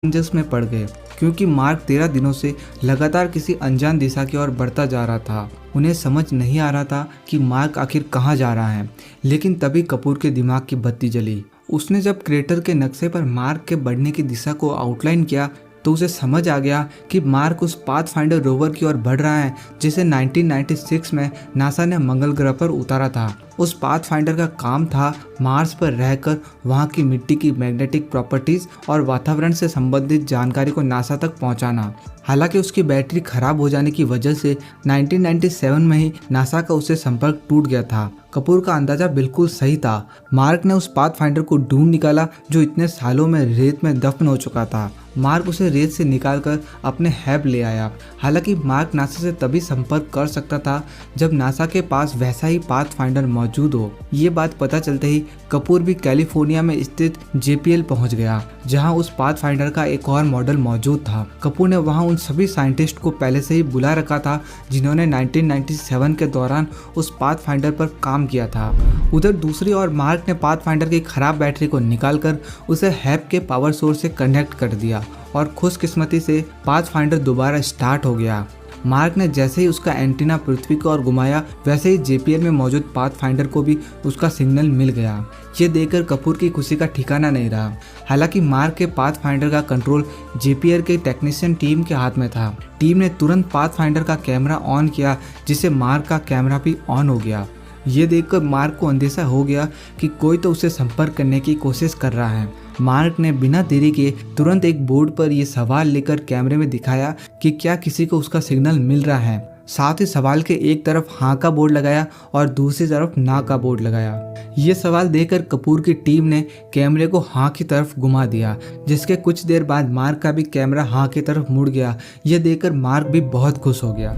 Challenges में पड़ गए क्योंकि मार्क 13 दिनों से लगातार किसी अनजान दिशा की ओर बढ़ता जा रहा था। उन्हें समझ नहीं आ रहा था कि मार्क आखिर कहाँ जा रहा है। लेकिन तभी कपूर के दिमाग की बत्ती जली। उसने जब क्रेटर के नक्शे पर मार्क के बढ़ने की दिशा को आउटलाइन किया तो उसे समझ आ गया कि मार्क उस पाथफाइंडर रोवर की ओर बढ़ रहा है जिसे 1996 में नासा ने मंगल ग्रह पर उतारा था। उस पाथफाइंडर का काम था मार्स पर रहकर वहां की मिट्टी की मैग्नेटिक प्रॉपर्टीज और वातावरण से संबंधित जानकारी को नासा तक पहुंचाना। हालांकि उसकी बैटरी खराब हो जाने की वजह से 1997 में ही नासा का उससे संपर्क टूट गया था। कपूर का अंदाजा बिल्कुल सही था। मार्क ने उस पाथफाइंडर को ढूंढ निकाला जो इतने सालों में रेत में दफन हो चुका था। मार्क उसे रेत से निकालकर अपने हैब ले आया। हालांकि मार्क नासा से तभी संपर्क कर सकता था जब नासा के पास वैसा ही पाथफाइंडर मौजूद हो। ये बात पता चलते ही कपूर भी कैलिफोर्निया में स्थित JPL पहुंच गया, जहां उस पाथफाइंडर का एक और मॉडल मौजूद था। कपूर ने वहां उन सभी साइंटिस्ट को पहले से ही बुला रखा था जिन्होंने 1997 के दौरान उस पाथफाइंडर पर काम किया था। उधर दूसरी ओर मार्क ने पाथफाइंडर की खराब बैटरी को निकालकर उसे हैब के पावर सोर्स से कनेक्ट कर दिया और खुशकिस्मती से पाथफाइंडर दोबारा स्टार्ट हो गया। मार्क ने जैसे ही उसका एंटीना पृथ्वी की ओर घुमाया वैसे ही JPL में मौजूद पाथफाइंडर को भी उसका सिग्नल मिल गया। ये देखकर कपूर की खुशी का ठिकाना नहीं रहा। हालांकि मार्क के पाथफाइंडर का कंट्रोल JPL के टेक्नीशियन टीम के हाथ में था। टीम ने तुरंत पाथफाइंडर का कैमरा ऑन किया जिससे मार्क का कैमरा भी ऑन हो गया। ये देखकर मार्क को अंदेशा हो गया कि कोई तो उसे संपर्क करने की कोशिश कर रहा है। मार्क ने बिना देरी के तुरंत एक बोर्ड पर यह सवाल लेकर कैमरे में दिखाया कि क्या किसी को उसका सिग्नल मिल रहा है। साथ ही सवाल के एक तरफ हाँ का बोर्ड लगाया और दूसरी तरफ ना का बोर्ड लगाया। ये सवाल देखकर कपूर की टीम ने कैमरे को हाँ की तरफ घुमा दिया, जिसके कुछ देर बाद मार्क का भी कैमरा हाँ की तरफ मुड़ गया। यह देखकर मार्क भी बहुत खुश हो गया।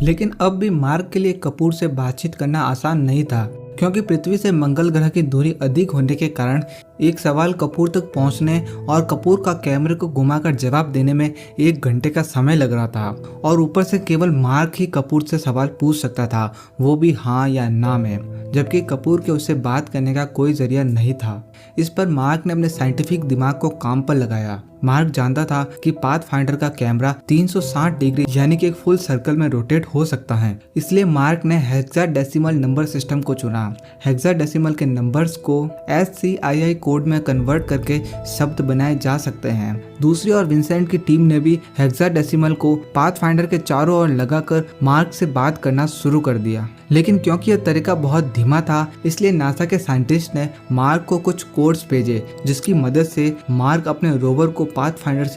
लेकिन अब भी मार्क के लिए कपूर से बातचीत करना आसान नहीं था, क्योंकि पृथ्वी से मंगल ग्रह की दूरी अधिक होने के कारण एक सवाल कपूर तक पहुंचने और कपूर का कैमरे को घुमाकर जवाब देने में 1 घंटे का समय लग रहा था। और ऊपर से केवल मार्क ही कपूर से सवाल पूछ सकता था, वो भी हाँ या ना में, जबकि कपूर के उससे बात करने का कोई जरिया नहीं था। इस पर मार्क ने अपने साइंटिफिक दिमाग को काम पर लगाया। मार्क जानता था कि पाथफाइंडर का कैमरा 360 डिग्री यानी कि एक फुल सर्कल में रोटेट हो सकता है। इसलिए मार्क ने हेक्साडेसिमल नंबर सिस्टम को चुना। हेक्साडेसिमल के नंबर्स को SCII कोड में कन्वर्ट करके शब्द बनाए जा सकते हैं। दूसरी ओर विंसेंट की टीम ने भी हेक्साडेसिमल को पाथफाइंडर के चारों ओर लगाकर मार्क से बात करना शुरू कर दिया। लेकिन क्योंकि यह तरीका बहुत धीमा था, इसलिए नासा के साइंटिस्ट ने मार्क को कुछ कोड्स भेजे जिसकी मदद से मार्क अपने रोवर को पाथफाइंडर